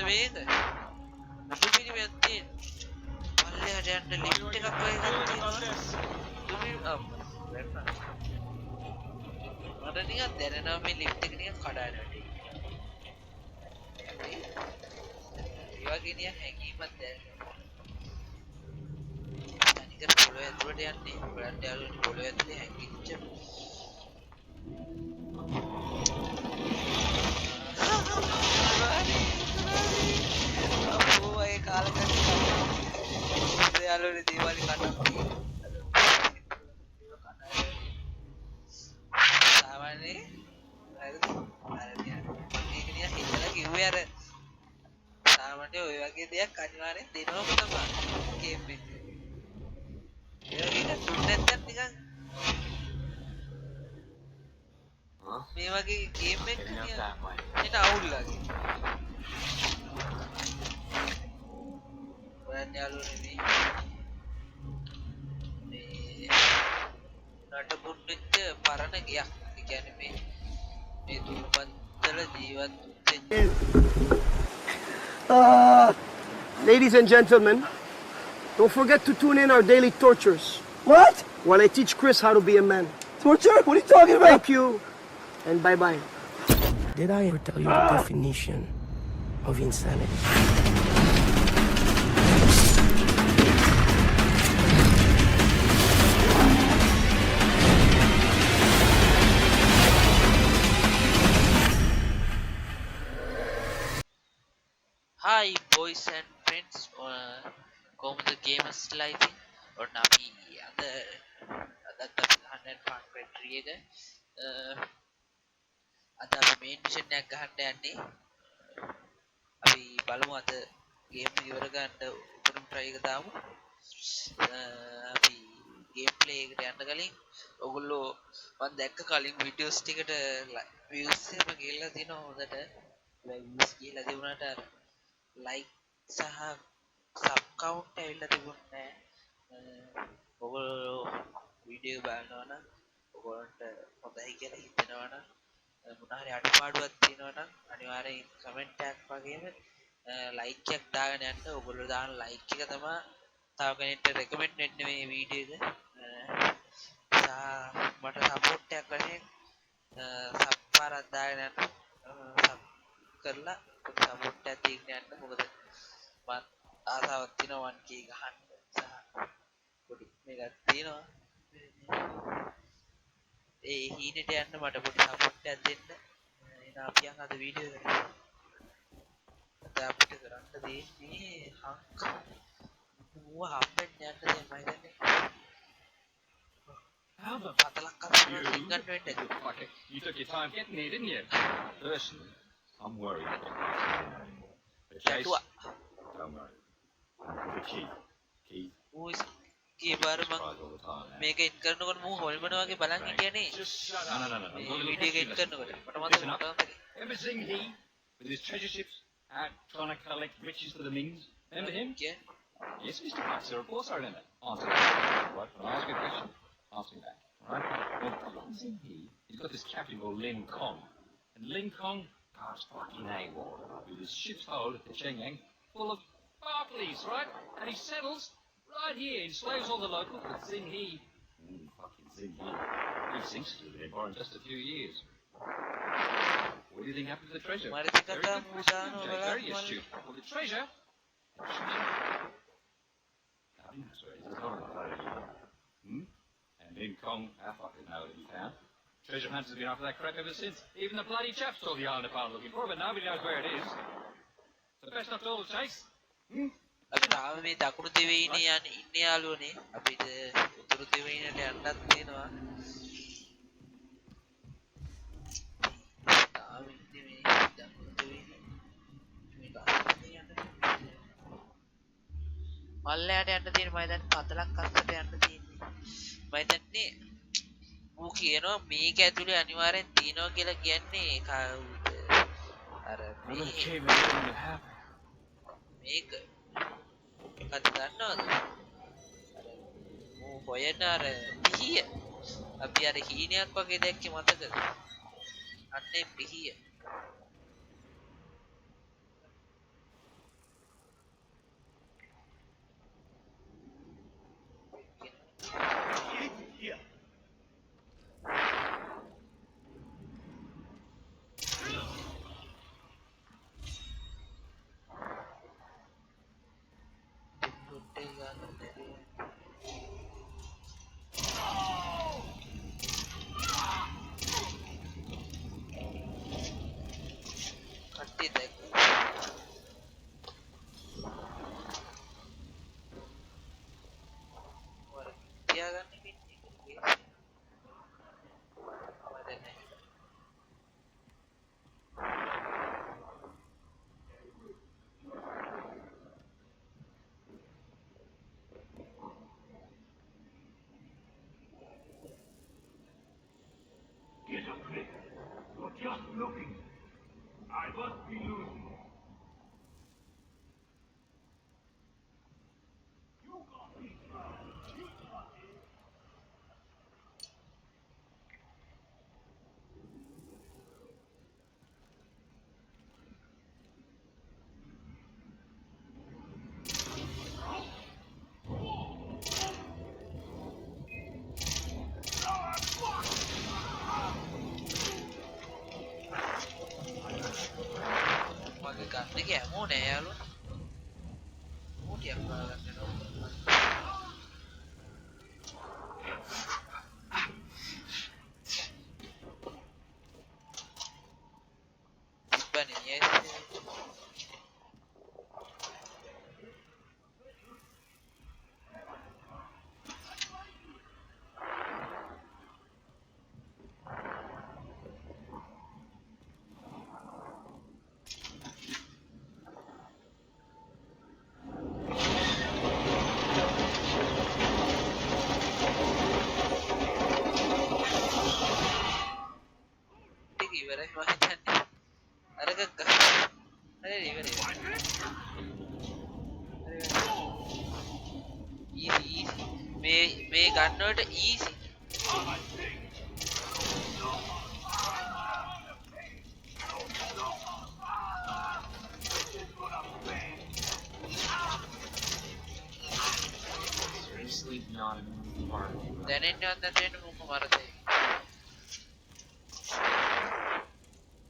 මේක මුළු පිළිවෙත් තියෙන පල්ලෙහාට යන්න ලිෆ්ට් එකක් වගේ එකක් තියෙනවා මට නිකන් දැනෙනවා මේ ලිෆ්ට් එක නිකන් කඩාගෙන වැටෙයි ඒ වගේ නිකන් හැංගීමක් දැනෙනවා අනික පොළොව ඇතුලට යන්නේ බලන්න යාළුවනේ පොළොව ඇතුලේ හැංගිච්ච අපෝ ඒ කාලකන්ණි යාළුවනේ දේවාලි කන්නක් සාමාන්‍යයෙන් හරිද මේක නිකන් හිතලා කිව්වේ අර සාමාන්‍යයෙන් ඔය වගේ දෙයක් අනිවාර්යෙන් දෙනවම තමයි ගේම් එකේ ඒ වගේ එකක් දුන්නේ නැත්නම් නිකන් මේ වගේ ගේම් එකක් නිකන් එන අවුල් වගේ බලන්න යාළුවනේ මේ නටබුන් වෙච්ච පරණ ගයක් ඒ කියන්නේ මේ දුර්බන්තල ජීවත් Ladies and gentlemen, don't forget to tune in our daily tortures. What? While I teach Chris how to be a man. Torture? What are you talking about? Thank you, and bye-bye. Did I ever tell you the definition of insanity? Hi boys and friends කොහොමද gamers life ඔන්න අපි අදත් අපි ගහන්න පාන් battery එක අද අපි මේන් මිෂන් එකක් ගහන්න යන්නේ අපි බලමු අද ගේම් එක ඉවර ගන්න උපරිම try එක දාමු අපි ගේම් ප්ලේ එකට යන්න කලින් ඔයගොල්ලෝ මම දැක්ක කලින් වීඩියෝස් ටිකට views එක ගිහලා තිනවා හොඳට views ගිහලා තිබුණාට අර like සහ sub count ඇවිල්ලා තිබුණේ නැහැ. ඔයගොල්ලෝ වීඩියෝ බලනවා නම් ඔයගොල්ලන්ට හොඳයි කියලා හිතනවා නම් මොන හරි අඩුපාඩුවක් තියෙනවා නම් අනිවාර්යෙන් කමෙන්ට් එකක් වගේම like එකක් දාගෙන යන්න. ඔයගොල්ලෝ දාන like එක තමයි තව කෙනෙක්ට රෙකමෙන්ඩ් වෙන්නේ මේ වීඩියෝ එක. මට සපෝට් එකක් වශයෙන් sub පාරක් දාගෙන යන්න. sub කරලා සපෝට් එකක් දීගෙන යන්න. මොකද මම ආසාවක් තියෙනවා 1k ගහන්න සහ පොඩි මේකක් තියෙනවා ඒ හීනෙට යන්න මට පොඩි සපෝට් එකක් දෙන්න එහෙනම් අපි යන් අද වීඩියෝ එකට අද අපිට කරන්න දෙන්නේ හංක ඌව හම්බෙන්න යන්න දෙන්න මම හිතන්නේ පතලක් අරගෙන ලින්ගන්න වෙන්න You took your time getting here, didn't you? Personally, I'm worried. But Chase, don't worry. The key. ඌ කී බාර මම මේක එඩ් කරනකොට මූ හොල්මන වගේ බලන් හිටියනේ Just shut up. No. මේ වීඩියෝ එක එඩ් කරනකොට මට මතකයි Remember Zing-He with his treasure ships out trying to collect riches for the Mings? Remember him? Yeah. Yes, Mr. Baxter, of course I remember. Answer that. Right, when I ask you a question, ask me that. Right? Well, Zing-He, he's got this captain called Lin Kong. And Lin Kong goes fucking AWOL with his ship's hold at the Chengyang full of Barclays, right? And he settles right here, enslaves all the locals with Zing-He. Fucking Zing-He. He sinks to it in just a few years. What do you think happened to the treasure? Very good question, Jay. Very astute. Well, the treasure... And Lin Kong, how fucking know that he found. Treasure hunters have been after that crap ever since. Even the bloody chaps told the island apart looking for it, but nobody knows where it is. So best not to all chase. අපි තාම මේ දකුණු දිවයිනේ යන්නේ ඉන්නේ යාළුවනේ අපිට උතුරු දිවයිනට යන්නත් තියෙනවා තාම ඉන්නේ මේ දකුණු දිවයිනේ මේක අහන්නේ යන්න මල්ලයට යන්න තියෙන මම දැන් පතලක් අස්සට යන්න තියෙන්නේ මම දැන්නේ ඌ කියනවා මේක ඇතුලේ අනිවාර්යෙන් තියෙනවා කියලා කියන්නේ අර මේක මොකක්ද දන්නවද ඌ හොයන අර පිහිය අපි අර හීනයක් වගේ දැක්කේ මතකද අන්නේ පිහිය You're just looking. I must be losing. You got me. You got me. මගේ ගන්න එක හැමෝ නෑ යාළුවා. ඌටියක් ගන්න වෙනවා. තිබ්බනේ yes. ටික ඉවරයි මම හිතන්නේ. අරක හරි ඉවරයි. easy මේ ගන්න වලට easy. Seriously not a part of it. දැනෙන්නේ නැත්නම් මොකක් මරතේ.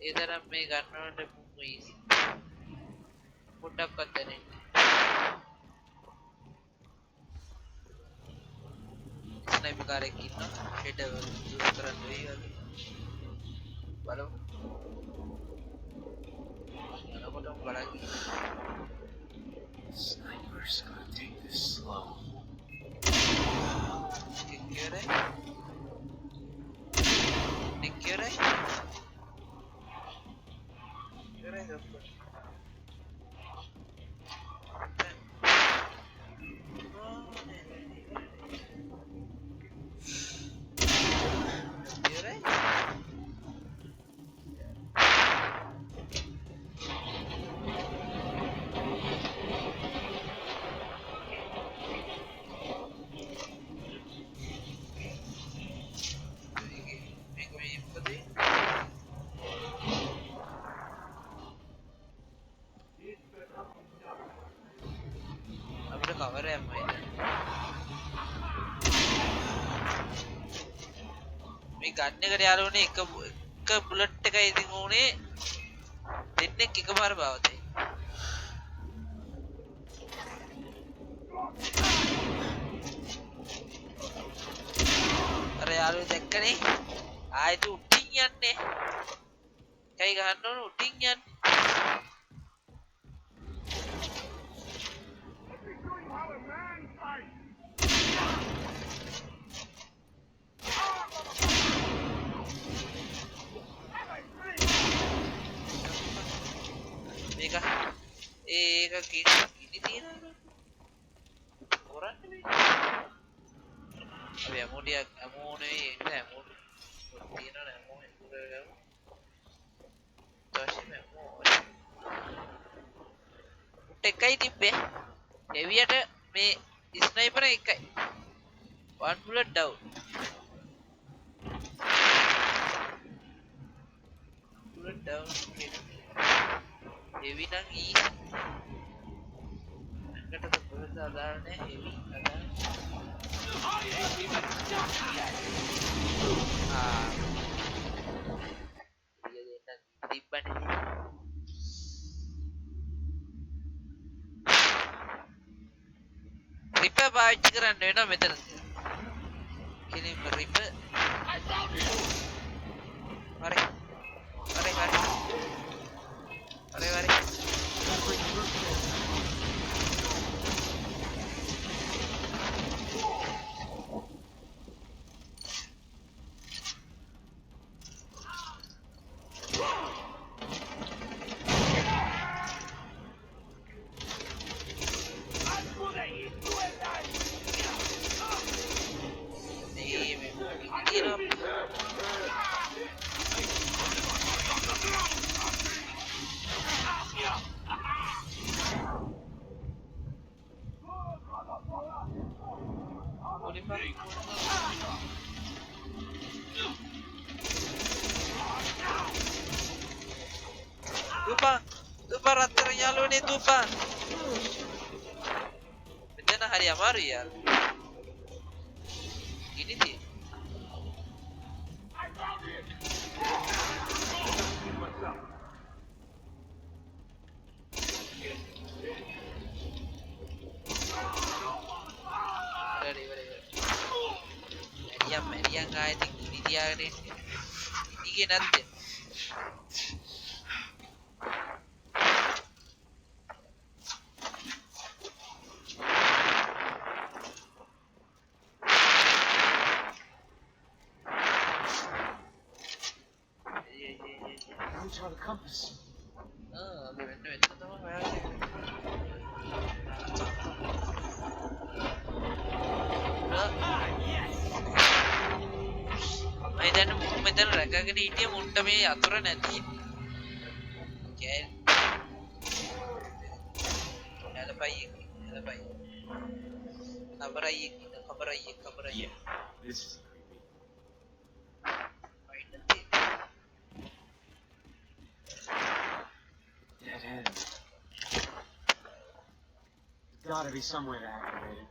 ඒ තරම් මේ ගන්න වලට මොකෝ easy. පොඩ්ඩක්වත් දැනෙන්නේ. ස්නයිපර් කාරෙක් ඉන්නවා. හෙඩ් යූස් කරන්න වෙයි වගේ. බලමු. යනකොටම බලන්න. Sniper's gonna take this slow. Secure. Secure. cover am I මේ ගන්න එකට යාළුවනේ එක බුලට් එකයි ඉතින් උනේ දෙන්නෙක් එකපාර බවතේ අර යාළුවෝ දැක්කනේ ආයෙත් උඩින් යන්නේ කයි ගහන්න ඕන උඩින් යන්නේ ඒක කිසි තියෙනවා කරන්නේ අපි අමෝඩියක් අමෝනේ ඒක අමෝඩ් තියෙනවා අමෝ ඒක තවශ්‍යම අමෝ එකයි තිබ්බේ එවියට මේ ස්නයිපර් එකයි one bullet down bullet down heavy නම් easy angata the bullet අදාළනේ heavy අදාළ dia දෙන්න තිබ්බනේ රිපර් පාවිච්චි කරන්න වෙනවා මෙතන කෙලින්ම රිපර් හරි හරි හරි හරි දුපා රත්තර යාළුවනේ දුපා මෙතන හරි අමාරුයි යාර ගිනි තියෙන මැරියන් ආයෙත් ගිනි තියාගෙන ඉන්නේ නැත්තේ Try the compass. අපි වෙන්න වෙන්න තමයි හොයාගන්නේ මම දැන් මෙතන රැකගෙන හිටිය මුන්ට මේ යතුර නැති හැලපයි කබරයි This is creepy. Dead end. There's gotta be some way to activate it.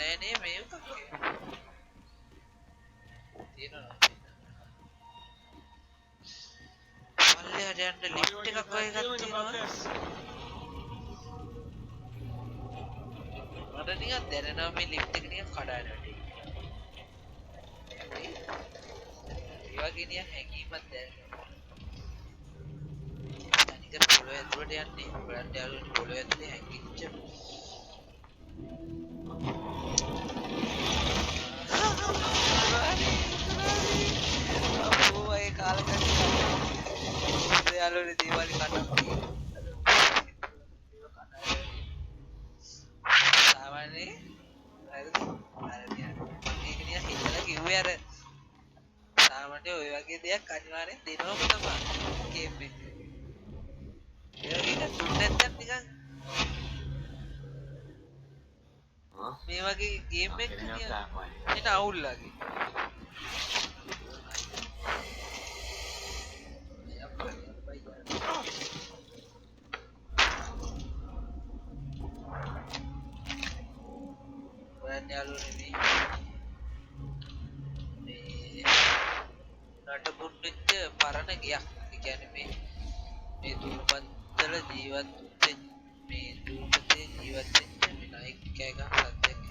නෑනේ මේක තියෙනවා පල්ලෙහාට යන්න ලිෆ්ට් එකක් වගේ එකක් තියෙනවා මට නිකන් දැනෙනවා මේ ලිෆ්ට් එක නිකන් කඩාගෙන වැටේ ඒ වගේ නිකන් හැංගීමක් දැනෙනවා තනිකර පොළොව ඇතුලට යන්නේ බලන්න යාළුවනේ පොළොව ඇතුලේ හැංගිච්ච යාළුවනේ දේවාලේ කඩක් සාමාන්‍යයෙන් හරිද මේක නිකන් හිතලා කිව්වේ අර සාමාන්‍යයෙන් ඔය වගේ දෙයක් අනිවාර්යෙන් දෙනවම තමයි ගේම් එකේ ඒ වගේ එකක් දුන්නේ නැත්නම් නිකන් මේ වගේ ගේම් එකක් නිකන් අවුල් වගේ යාළුවනේ මේ නටබුන් වෙච්ච පරණ ගයක්. ඒ කියන්නේ මේ දුප්පත්වල ජීවත් වෙච්ච මේ දුප්පතේ ජීවත් වෙච්ච මේ නායක කෑගහ සත්‍යයක්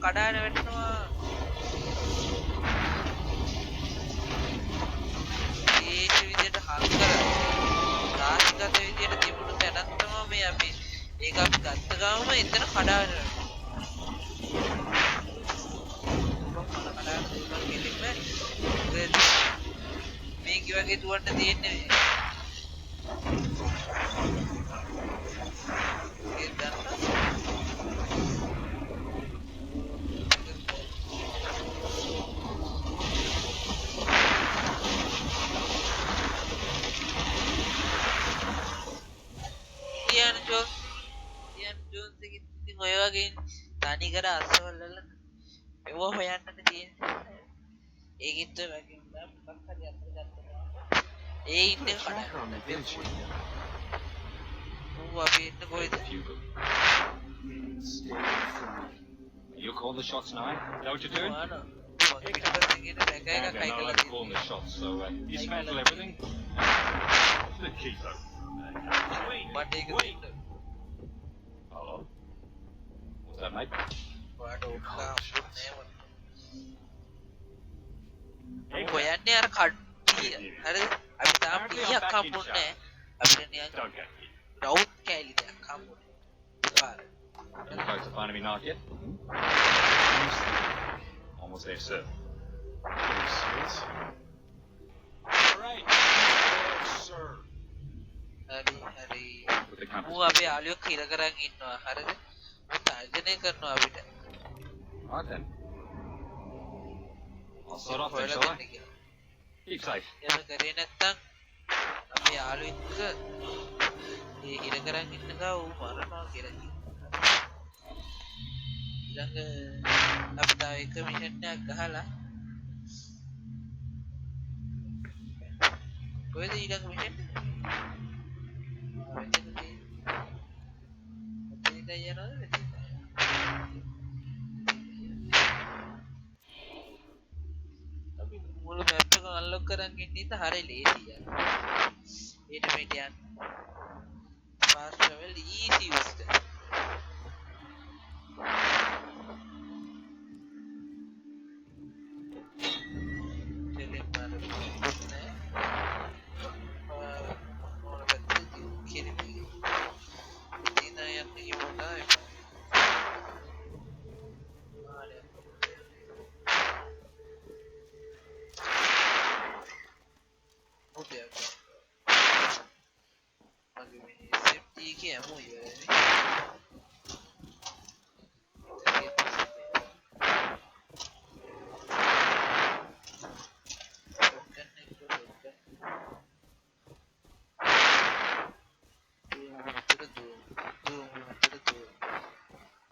කඩාන වැටෙනවා ඒ විදිහට හල් කරලා රාජගත විදිහට තිබුණු තැනක් තමයි මේ අපි ඒක අපි ගත්ත ගාම එතන කඩාන මේක වගේ දුවන්න තියෙන්නේ ඒක ගන්න Jones ඔය වගේ තනි කර අසවල් වල ඒව හොයන්නට තියෙන්නේ. ඒකිට වගේ මොකක් හරි අතට ගත්තා. ඒ ඉන්නේ Tracker on the village. ඌ අපි ඉන්න කොහෙද? You call the shots now? Is that what you're doing? මොනවා වගේ පිටපස්සේ කියන බැග එකක් Yeah, හයි no, කරලා I'm calling the තියෙනවා. shots. So dismantle everything. The keeper. මට ඒක දෙන්න. Hello. What's that, mate? ඔයාට ඕක හම්බුනේ නෑ. හොයන්නේ අර කට්ටිය. හරිද? අපි තාම පීයක් හම්බුන්නේ නෑ. අපිට නිකන් Don't get me. රවුට් කෑලි දෙයක් හම්බුනේ. පාර. You folks are finding me not yet? Almost there, sir. Right. Sir. හරි හරි. With the compass. ඌ අපේ යාළුවෝ කිර කරන් ඉන්නවා. හරිද? ඌ තර්ජනය කරනවා අපිට. Alright then. I'll start off then, හොයලා shall I? දෙන්න කියලා. Keep safe. එහෙම කරේ නැත්තම් අපේ යාළුවෙක් ඒ හිර කරන් ඉන්න ගා ඌ මරනවා කියලා කිව්වා. ඊළඟ අපි තව එක මිෂන් එකක් ගහලා කොහෙද ඊළඟ මිෂන් එක? මෙතන තියෙන්නේ. මෙතන යනවද මෙතන? අපි මුළු මැප් එක අන්ලොක් කරන් ඉන්න හරිය ලේසියි. ඊට මෙට යන්න. fast travel easy use කරන්න.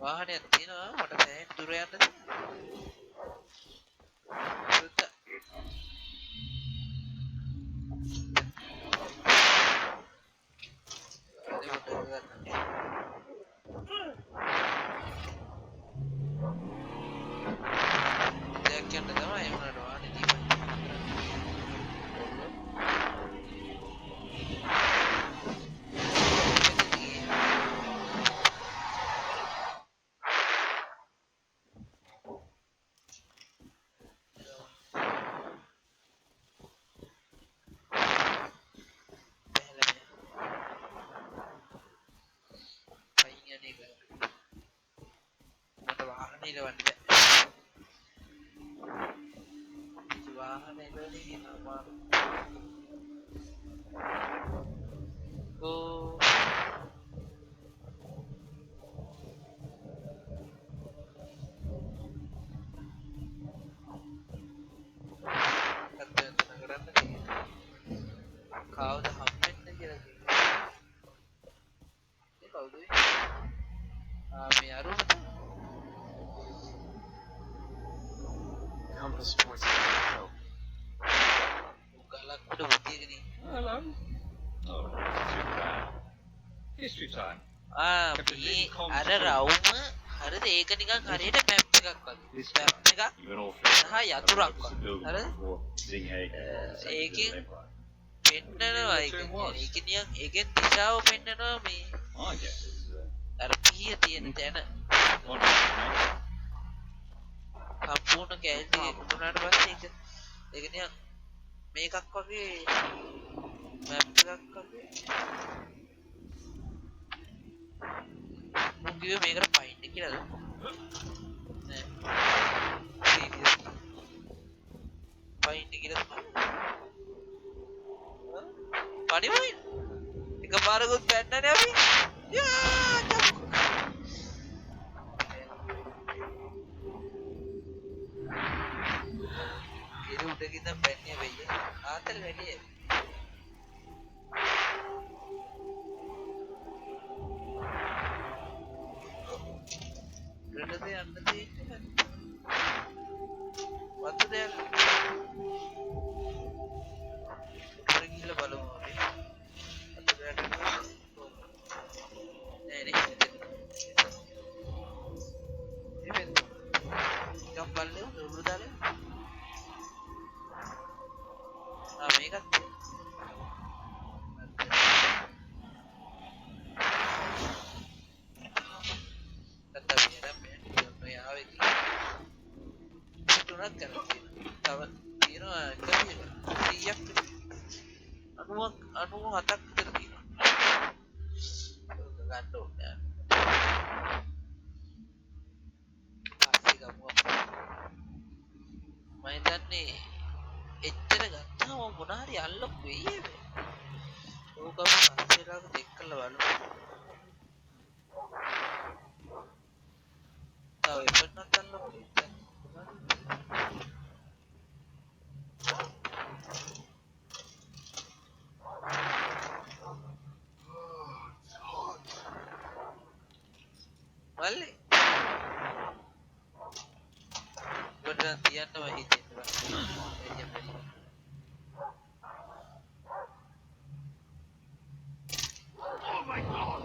වාහනයක් තියෙනවා මට දැන් දුර යන්නද? Compass points to the Hello. Oh, history time. මේ අර රවුම හරිද ඒක නිකන් හරියට මැප් එකක් වගේ. මැප් එකක් Even all සහ යතුරක් වගේ. හරිද? ඒකෙන් පෙන්නනවා ඒක. ඒක නිකන් ඒකෙන් දිශාව පෙන්නනවා මේ I guess it's අර පිහිය තියෙන තැන one mate. සම්පූර්ණ කැලේ එකතුනාට පස්සේ ඒක නිකන් මේකක් වගේ මැප් එකක් වගේ මම කිව්වේ මේකට පයින්ද කියලාද නෑ සීරියස් පයින්ද කියලා පණිවයි එකපාරකුත් පැන්නනේ අපි යා ඉර උඩකින් පැන්නේ වෙයි ආතල් වැඩි යන්න තියෙන්නේ වතුරයක් උඩ ගිහලා බලමු අපි වතුරයක් නෑ නේ ඉතින් ගම් බලන්නේ උඩ දාලා මේකත් අනුව හතක් විතර තියෙනවා ගන්න ඕනේ පස්සේ ගමු මම හිතන්නේ එච්චර ගත්තාම මොන හරි අල්ලපු වෙයි ඕකම පස්සේලාක දෙක් කරලා බලමු තව එපන්නත් අල්ලපු Vale. Berarti anda masih tidak. Oh my god!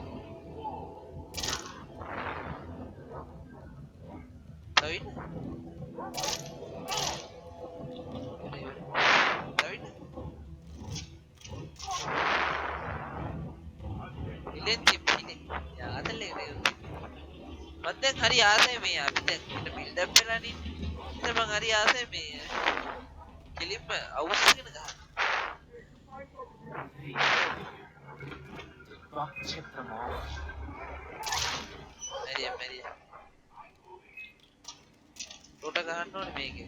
Tahu ini? Tahu ini? Ini tip ini. Ya ada lagi. මත් දැන් හරි ආසයි මේ අපි දැන් බිල්ඩ් අප් වෙලානේ ඉතින් මම හරි ආසයි මේ කෙලින්ම අවුස් එකගෙන ගන්න මැරියා උඩ ගහන්න ඕනේ මේකේ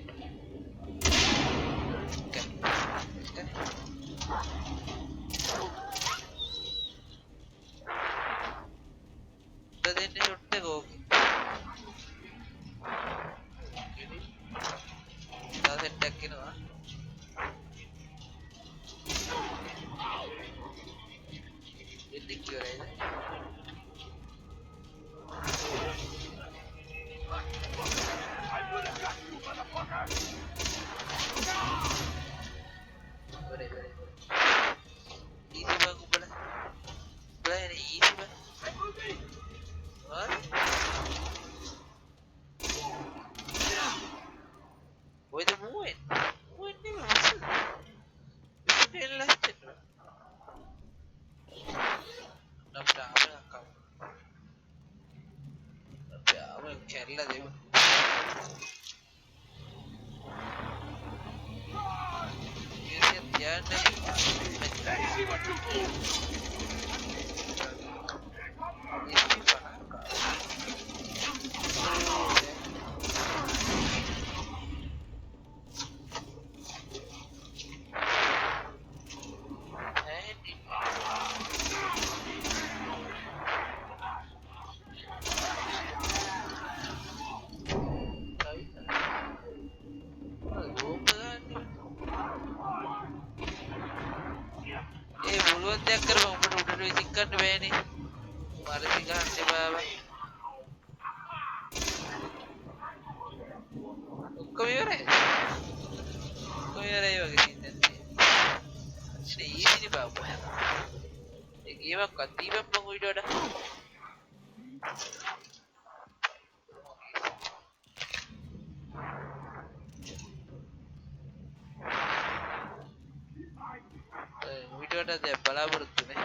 දෙන්නේ ෂොට් එක ඕකේ सेट किनवा ये क्यों रहा है easy bang bड़ा bड़ा है easy bang और Wait a moment. Wait a minute. It's still left it. Nampa apa kau? Nampa apa kerla deh. Ini dia nih. Ini mana kau? कर उठे चिकन वेनी मारे सिंगांटे बाबा कोई और है वगैरह नहीं ini babu ये बात कती बाप मंगुई डोडा video ada deh balabur tuh nih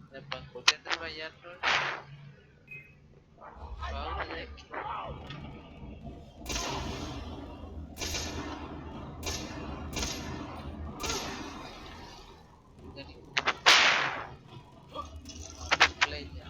Nepang konten tuh banyak tuh banyak jadi playnya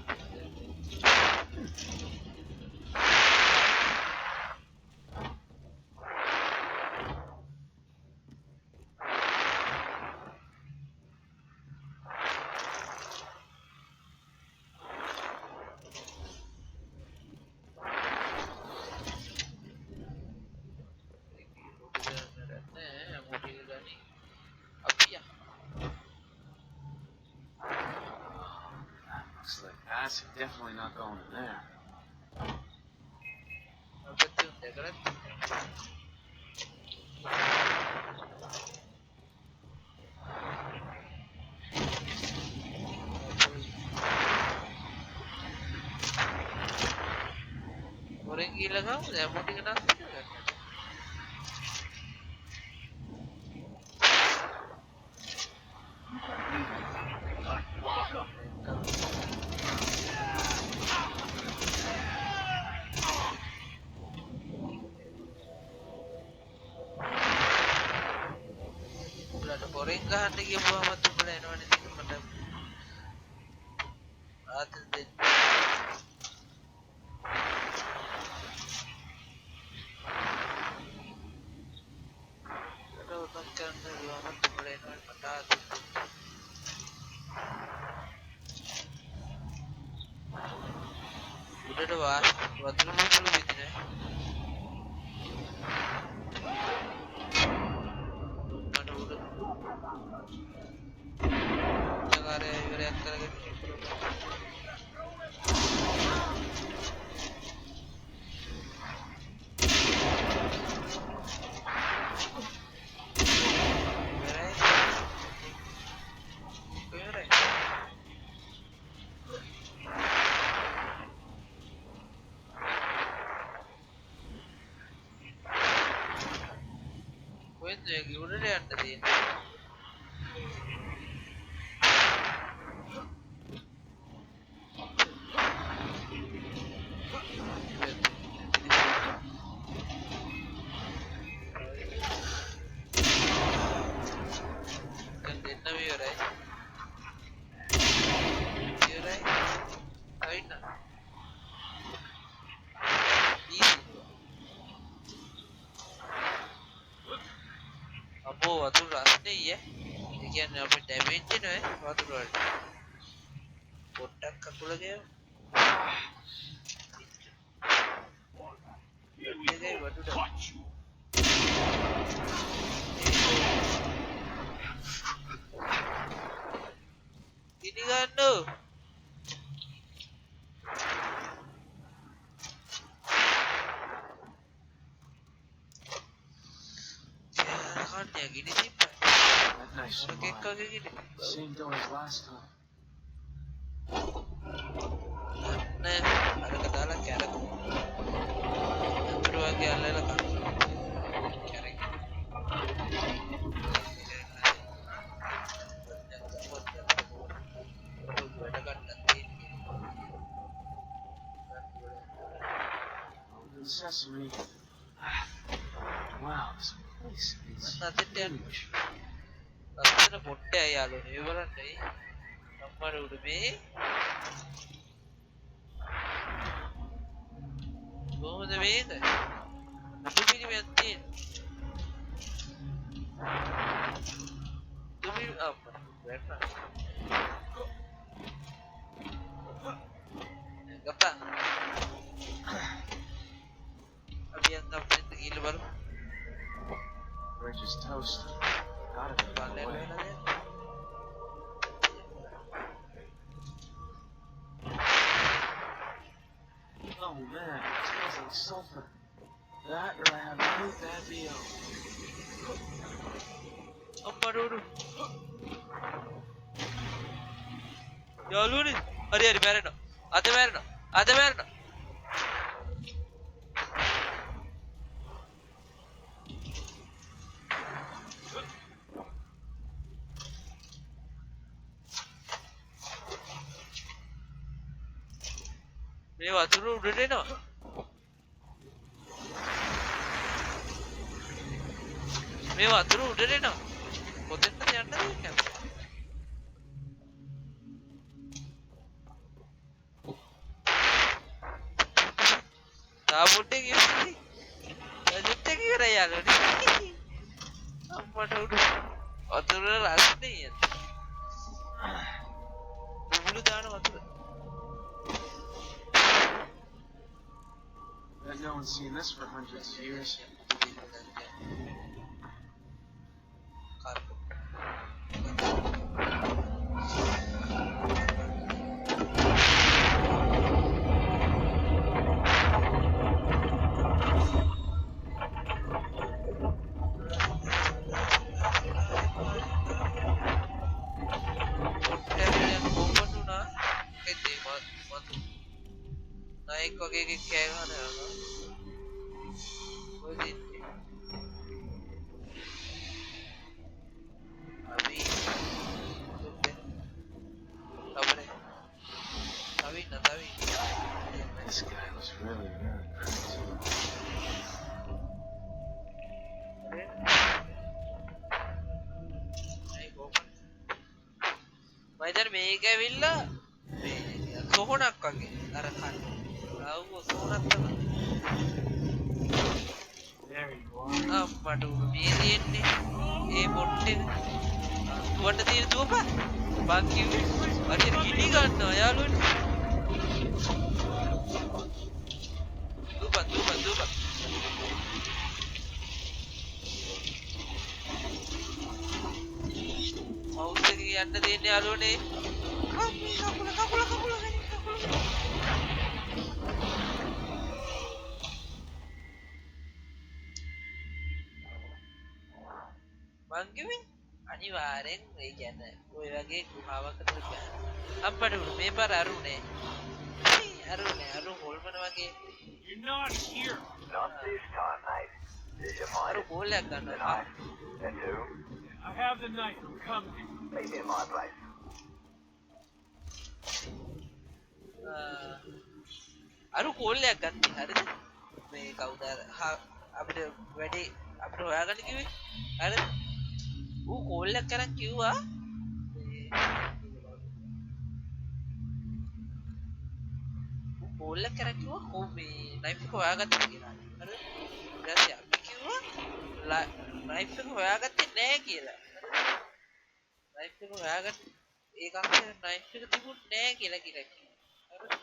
That's definitely not going in there. අපිත් දෙකලත් හොරෙන් ගිහලා ගමු දැන් මොටික නස් කරගන්න හොරෙන් ගහන්න ගියපුවාම තුඹලා එනවනේ ඉතින් මට ආතල් දෙන්න උඩට වතුර මුකුළු විදිනේ මට උඩ ජගාරය ඉවරයක් කරගෙන උඩට යන්න තියෙන්නේ අපෝ වතුර රස්නේ ඊයේ ඒ කියන්නේ අපේ ඩැමේජ් නේ වතුර වලට පොට්ටක් කකුල ගේව ඒකේ වතුර ඉනි ගන්නෝ gini sih Pak. Nice. Kayak gini. Same door as last time. Nah, ada kendala kerek. Terus lagi ala lah kan. Kerek. Sesame. Wow, this place is huge. That's a potte ayalo. You were a day. Number would be. Go the way there. Do me a thing. Do me up. Gapa. Abbiamo capito il valore. Bridge is toast. Gotta be on the way. Oh man, it smells like sulfur. That or I have really bad BO. Ammadodu. Yaluni. Hari marino. Ade marino. Ade marino. මේ වතුර උඩට එනවා මේ වතුර උඩට එනවා කොතෙන්ද යන්න දෙන්නේ තාපොට්ටේ කිව්වේ රජුත් එක ඉවරයි යාළුවනේ අම්මට උඩ වතුර රස්නේ උගුළු දාන වතුර Bet no one's seen this for hundreds of years. මතු නයික් වගේ එකෙක් කෑ ගහන යනවා කොහෙද ඉන්නේ අපි තවනේ තවින්න This guy was really very crazy. මයිතර මේක ඇවිල්ලා සොහොනක් වගේ අර කන්න අවුව සොහොනක් තමයි There you are. අම්මට උඩ මේ තියෙන්නේ ඒ පොට්ටේ දුවට තියෙන දුවපන් මං කිව්වේ අදින ගිනි ගන්නවා යාළුවනේ දුවපන් මවුස් එකේ යන්න තියෙන්නේ යාළුවනේ කකුල මං කිව්වේ අනිවාර්යෙන් ඒ කියන්නේ ඔය වගේ ගුහාවකට ගියා අප්පට උඩ මේ පාර අරුනේ අරු හොල්මන වගේ You're not here. Not this time, mate. Did you find අරු it? ගෝලයක් ගන්නවා And who? I have the knife. Come. Meet me in my place. අරු කෝල්ලයක් ගත්තේ හරිද මේ කවුද අපිට වැඩි අපිට හොයාගන්න කිව්වේ හරිද ඌ කෝල්ලයක් කරන් කිව්වා ඌ කෝල්ලයක් කරන් කිව්වා කො මේ නයිෆ් එක හොයාගත්තා කියලා හරිද ඊට පස්සේ අපි කිව්වා නයිෆ් එක හොයාගත්තේ නෑ කියලා හරිද නයිෆ් එක හොයාගත්ත ඒක අක්ෂර නයිෆ් එක තිබුණේ නෑ කියලා හරිද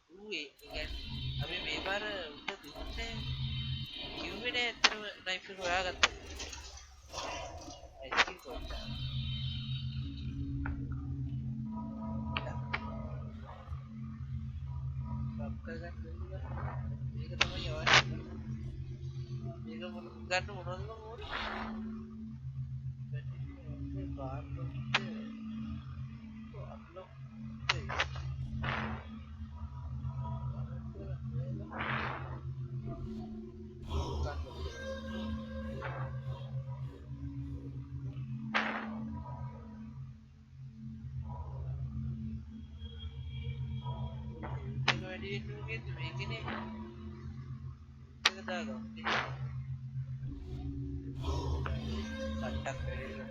ඌ ඒ කියන්නේ අපි මේ පාර උඩ දුන්නේ කිව්වේ නෑ ඇත්තටම නයිෆ් එක හොයාගත්තා I think so. මේක තමයි අවශ්‍ය මේක ගන්න මොනවද ඕනේ මේකනේ ඒක දාගන්න කට්ටක් වෙලා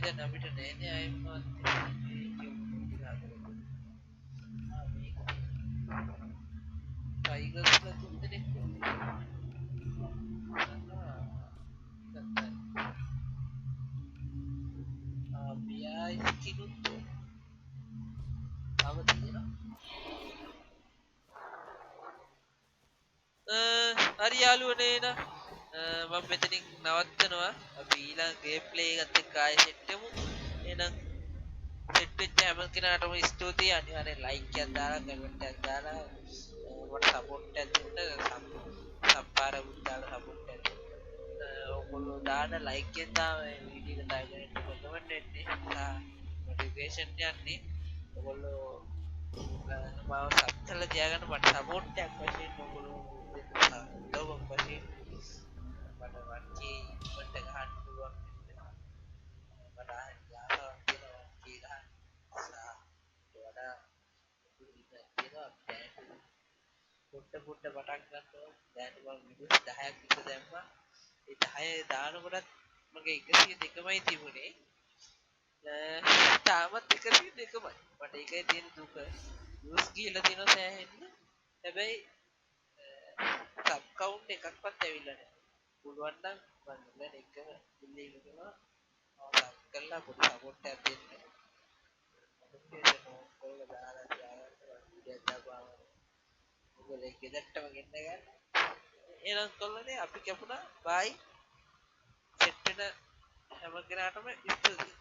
දැන් අපිට නෑනේ අයිම ටයිගර්ස්ලා තුන්දෙනෙක් බියයි කිනුත් තව තියෙනවා හරි යාළුවනේ නා මම මෙතනින් නවත්තනවා අපි ඊළඟ ගේම් ප්ලේ එකත් එක්ක ආයෙ සෙට් වෙමු එහෙනම් සෙට් වෙච්ච හැම කෙනාටම ස්තුතියි අනිවාර්යෙන් ලයික් එකක් දාලා කමෙන්ට් එකක් දාලා මට සපෝට් එකක් දුන්න සම්පාරකුත් දාලා සපෝට් එකක් ඔයගොල්ලෝ දාන ලයික් එකෙන් තමයි වීඩියෝ එක දාගෙන කමෙන්ට් එන්නේ නොටිෆිකේෂන් යන්නේ ඔයගොල්ලෝ මාව සබ් කරලා තියාගන්න මට සපෝට් එකක් වශයෙන් ඔයගොල්ලෝ ලෝකම් වශයෙන් මට වන්කේ ඉක්මනට ගහන්න පුළුවන් මට ආසාවක් තියෙනවා වන්කේ ගහන්න වඩා පොඩ්ඩ පටන් ගන්නවා. දැන් මම විදිහට 10ක් විතර දැම්මා. ඒ 10 දානකොටත් මගේ 102මයි තිබුණේ. තාමත් 102මයි. මට ඒකයි තියෙන දුක. views ගිහලා තියෙනවා සෑහෙන්න. හැබැයි සබ් කවුන්ට් එකක්වත් ඇවිල්ලා නැහැ. පුළුවන් නම් මම දැන් එකම ඉල්ලීම කරනවා. සබ් කරලා පොඩි සපෝට් එකක් දෙන්න. ඔයගොල්ලෝ දාලා තියාගන්න වීඩියෝ දාපුවාම ඔයගොල්ලෝ ගෙදරටම ගෙන්න ගන්න. එහෙනම් කොල්ලනේ අපි කැපුණා. බයි. සෙට් වෙන හැම කෙනාටම ස්තුතියි.